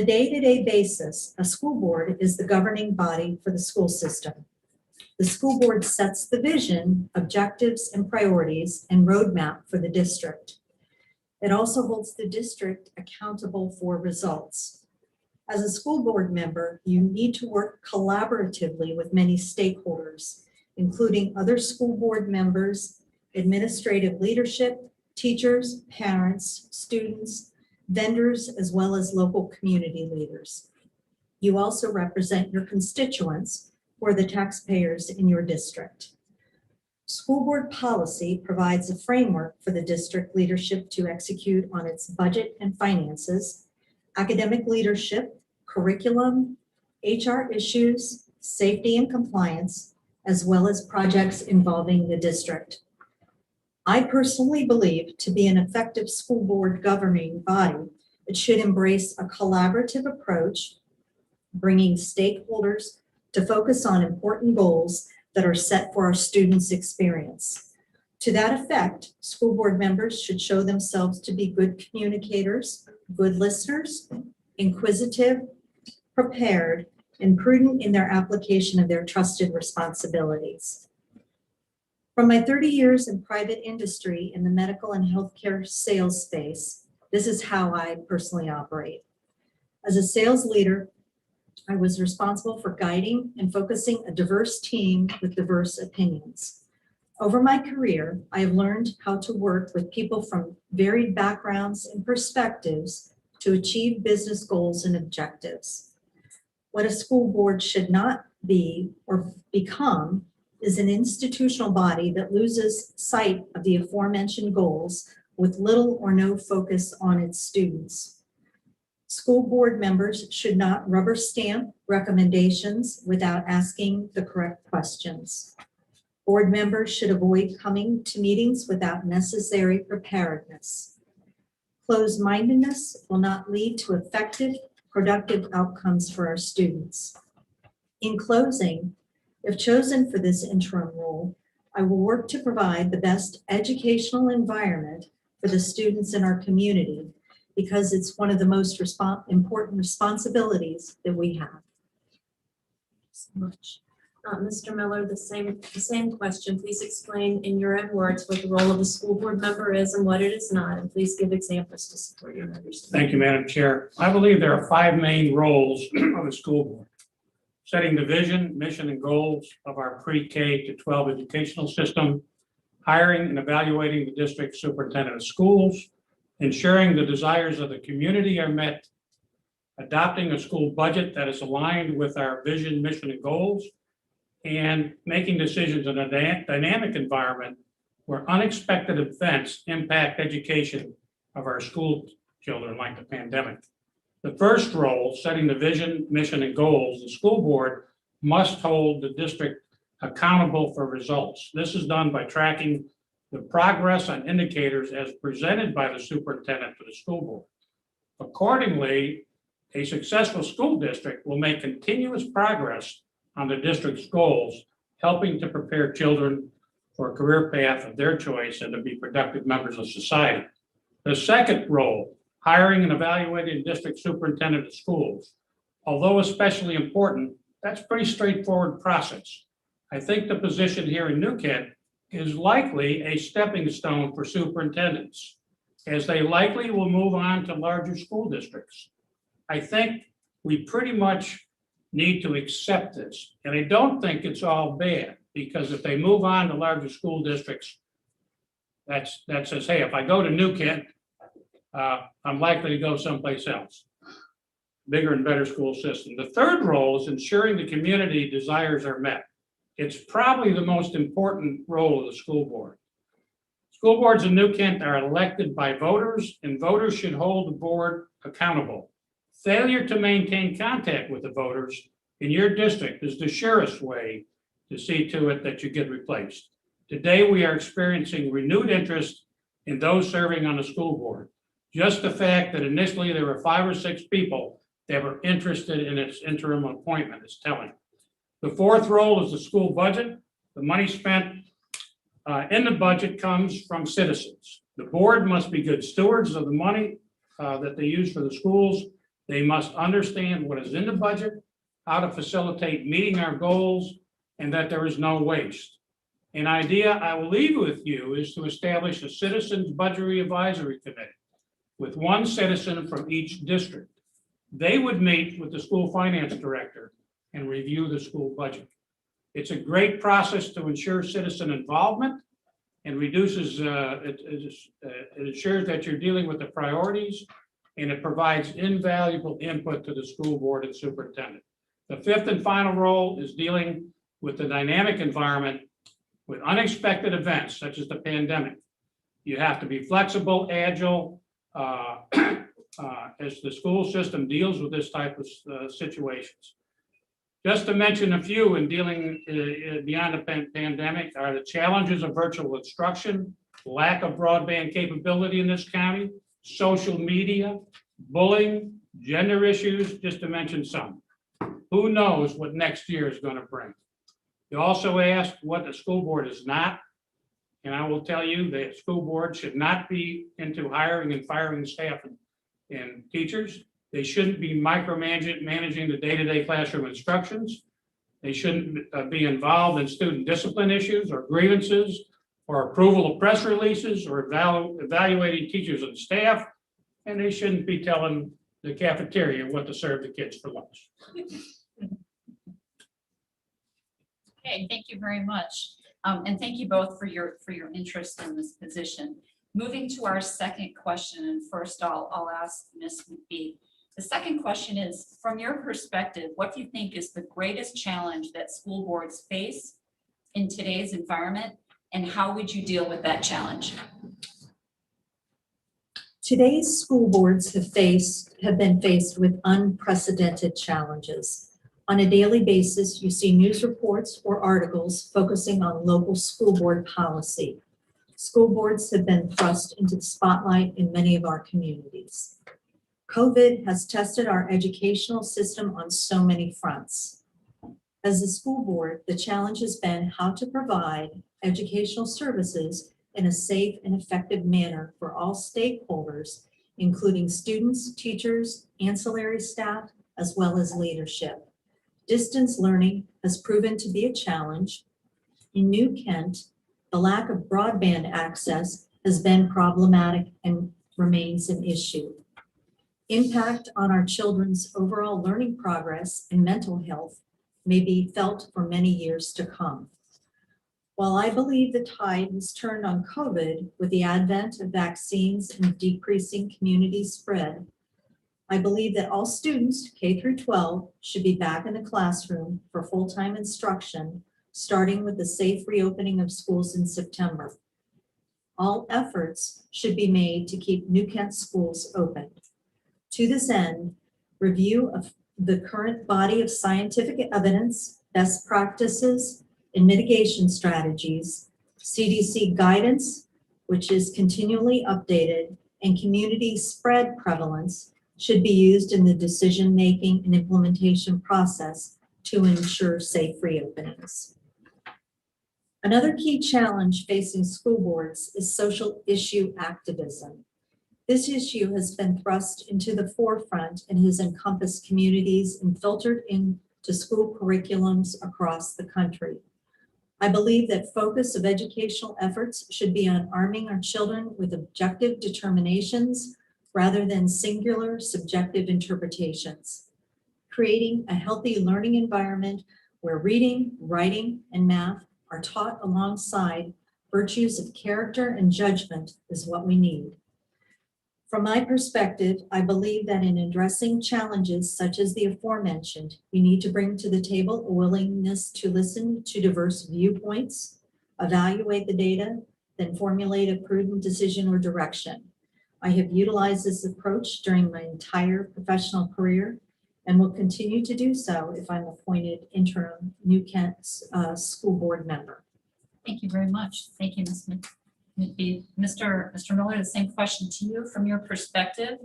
On a day-to-day basis, a school board is the governing body for the school system. The school board sets the vision, objectives, and priorities and roadmap for the district. It also holds the district accountable for results. As a school board member, you need to work collaboratively with many stakeholders, including other school board members, administrative leadership, teachers, parents, students, vendors, as well as local community leaders. You also represent your constituents, who are the taxpayers in your district. School board policy provides a framework for the district leadership to execute on its budget and finances, academic leadership, curriculum, HR issues, safety and compliance, as well as projects involving the district. I personally believe to be an effective school board governing body, it should embrace a collaborative approach, bringing stakeholders to focus on important goals that are set for our students' experience. To that effect, school board members should show themselves to be good communicators, good listeners, inquisitive, prepared, and prudent in their application of their trusted responsibilities. From my 30 years in private industry in the medical and healthcare sales space, this is how I personally operate. As a sales leader, I was responsible for guiding and focusing a diverse team with diverse opinions. Over my career, I have learned how to work with people from varied backgrounds and perspectives to achieve business goals and objectives. What a school board should not be or become is an institutional body that loses sight of the aforementioned goals with little or no focus on its students. School board members should not rubber stamp recommendations without asking the correct questions. Board members should avoid coming to meetings without necessary preparedness. Closed-mindedness will not lead to effective, productive outcomes for our students. In closing, if chosen for this interim role, I will work to provide the best educational environment for the students in our community because it's one of the most important responsibilities that we have. So much. Mr. Miller, the same question. Please explain in your own words what the role of a school board member is and what it is not, and please give examples to support your understanding. Thank you, Madam Chair. I believe there are 5 main roles of a school board: setting the vision, mission, and goals of our pre-K to 12 educational system, hiring and evaluating the district superintendent of schools, ensuring the desires of the community are met, adopting a school budget that is aligned with our vision, mission, and goals, and making decisions in a dynamic environment where unexpected events impact education of our school children, like the pandemic. The first role, setting the vision, mission, and goals, the school board must hold the district accountable for results. This is done by tracking the progress on indicators as presented by the superintendent to the school board. Accordingly, a successful school district will make continuous progress on the district's goals, helping to prepare children for a career path of their choice and to be productive members of society. The second role, hiring and evaluating district superintendent of schools. Although especially important, that's a pretty straightforward process. I think the position here in New Kent is likely a stepping stone for superintendents, as they likely will move on to larger school districts. I think we pretty much need to accept this. And I don't think it's all bad, because if they move on to larger school districts, that says, hey, if I go to New Kent, I'm likely to go someplace else. Bigger and better school system. The third role is ensuring the community desires are met. It's probably the most important role of the school board. School boards in New Kent are elected by voters, and voters should hold the board accountable. Failure to maintain contact with the voters in your district is the surest way to see to it that you get replaced. Today, we are experiencing renewed interest in those serving on the school board. Just the fact that initially there were 5 or 6 people that were interested in its interim appointment is telling. The fourth role is the school budget. The money spent in the budget comes from citizens. The board must be good stewards of the money that they use for the schools. They must understand what is in the budget, how to facilitate meeting our goals, and that there is no waste. An idea I will leave with you is to establish a Citizens Budgetary Advisory Committee with one citizen from each district. They would meet with the school finance director and review the school budget. It's a great process to ensure citizen involvement and reduces, it ensures that you're dealing with the priorities, and it provides invaluable input to the school board and superintendent. The fifth and final role is dealing with the dynamic environment with unexpected events such as the pandemic. You have to be flexible, agile, as the school system deals with this type of situations. Just to mention a few in dealing beyond the pandemic are the challenges of virtual instruction, lack of broadband capability in this county, social media, bullying, gender issues, just to mention some. Who knows what next year is going to bring? You also asked what the school board is not, and I will tell you that school board should not be into hiring and firing staff and teachers. They shouldn't be managing the day-to-day classroom instructions. They shouldn't be involved in student discipline issues or grievances or approval of press releases or evaluating teachers and staff. And they shouldn't be telling the cafeteria what to serve the kids for lunch. Okay, thank you very much. And thank you both for your interest in this position. Moving to our second question, and first I'll ask Ms. McBee. The second question is, from your perspective, what do you think is the greatest challenge that school boards face in today's environment, and how would you deal with that challenge? Today's school boards have been faced with unprecedented challenges. On a daily basis, you see news reports or articles focusing on local school board policy. School boards have been thrust into the spotlight in many of our communities. COVID has tested our educational system on so many fronts. As a school board, the challenge has been how to provide educational services in a safe and effective manner for all stakeholders, including students, teachers, ancillary staff, as well as leadership. Distance learning has proven to be a challenge. In New Kent, the lack of broadband access has been problematic and remains an issue. Impact on our children's overall learning progress and mental health may be felt for many years to come. While I believe the tide has turned on COVID with the advent of vaccines and decreasing community spread, I believe that all students, K through 12, should be back in the classroom for full-time instruction, starting with the safe reopening of schools in September. All efforts should be made to keep New Kent schools open. To this end, review of the current body of scientific evidence, best practices, and mitigation strategies, CDC guidance, which is continually updated, and community spread prevalence should be used in the decision-making and implementation process to ensure safe reopenings. Another key challenge facing school boards is social issue activism. This issue has been thrust into the forefront and has encompassed communities and filtered into school curriculums across the country. I believe that focus of educational efforts should be on arming our children with objective determinations rather than singular subjective interpretations. Creating a healthy learning environment where reading, writing, and math are taught alongside virtues of character and judgment is what we need. From my perspective, I believe that in addressing challenges such as the aforementioned, you need to bring to the table a willingness to listen to diverse viewpoints, evaluate the data, then formulate a prudent decision or direction. I have utilized this approach during my entire professional career and will continue to do so if I'm appointed interim New Kent school board member. Thank you very much. Thank you, Ms. McBee. Mr. Miller, the same question to you. From your perspective,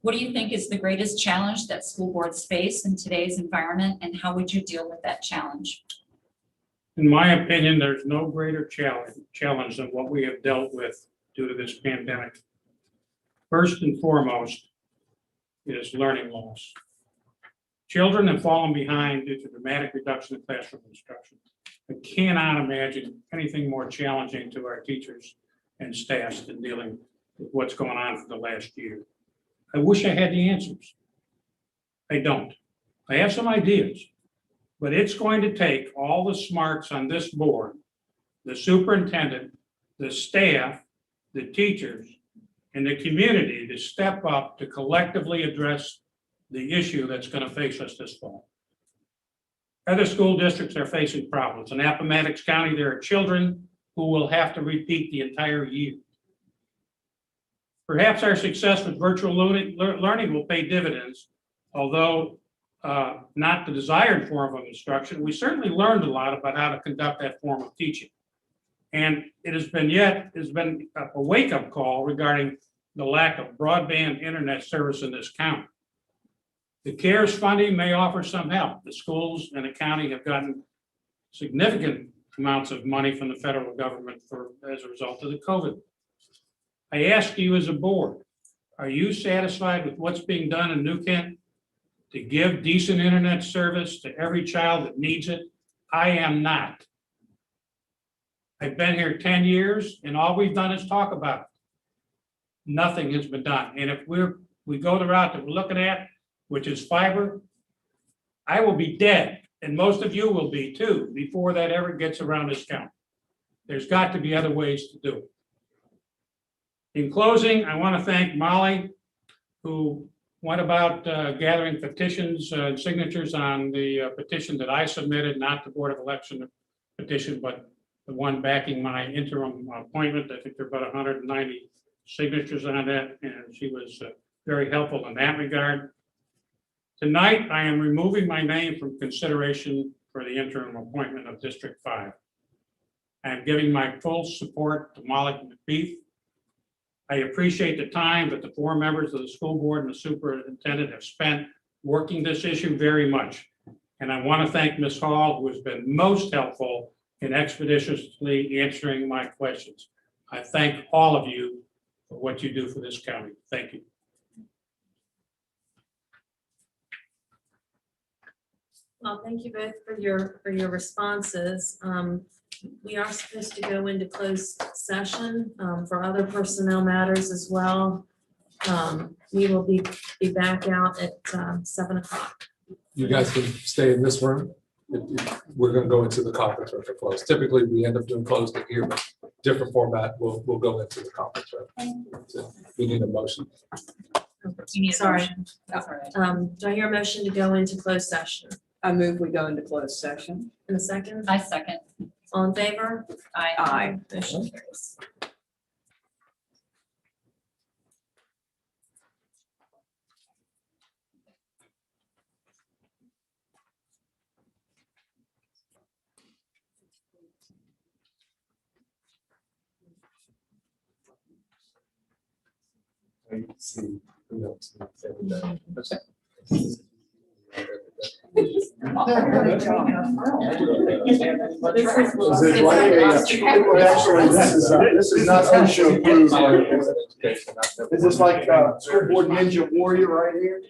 what do you think is the greatest challenge that school boards face in today's environment, and how would you deal with that challenge? In my opinion, there's no greater challenge than what we have dealt with due to this pandemic. First and foremost, is learning loss. Children have fallen behind due to dramatic reduction in classroom instruction. I cannot imagine anything more challenging to our teachers and staffs than dealing with what's going on for the last year. I wish I had the answers. I don't. I have some ideas, but it's going to take all the smarts on this board, the superintendent, the staff, the teachers, and the community to step up to collectively address the issue that's going to face us this fall. Other school districts are facing problems. In Appomattox County, there are children who will have to repeat the entire year. Perhaps our success with virtual learning will pay dividends, although not the desired form of instruction. We certainly learned a lot about how to conduct that form of teaching. And it has been a wake-up call regarding the lack of broadband internet service in this county. The CARES funding may offer some help. The schools and the county have gotten significant amounts of money from the federal government as a result of the COVID. I ask you as a board, are you satisfied with what's being done in New Kent to give decent internet service to every child that needs it? I am not. I've been here 10 years and all we've done is talk about it. Nothing has been done. And if we go the route that we're looking at, which is fiber, I will be dead, and most of you will be too, before that ever gets around this county. There's got to be other ways to do it. In closing, I want to thank Molly, who went about gathering petitions and signatures on the petition that I submitted, not the Board of Election petition, but the one backing my interim appointment. I think there are about 190 signatures on that, and she was very helpful in that regard. Tonight, I am removing my name from consideration for the interim appointment of District 5. I am giving my full support to Molly McBeath. I appreciate the time that the 4 members of the school board and the superintendent have spent working this issue very much. And I want to thank Ms. Hall, who has been most helpful in expeditiously answering my questions. I thank all of you for what you do for this county. Thank you. Well, thank you both for your responses. We are supposed to go into closed session for other personnel matters as well. We will be back out at 7 o'clock. You guys can stay in this room. We're going to go into the conference room for close. Typically, we end up doing closed here, but different format. We'll go into the conference room. So we need a motion. You need a Sorry. motion. That's all right. Do I hear a motion to go into closed session? I move we go into closed session. In a second? I second. All in favor? Aye. Motion carries. See who else every day. Is it like actually, this is not official approved. Is this like School Board Ninja Warrior right here?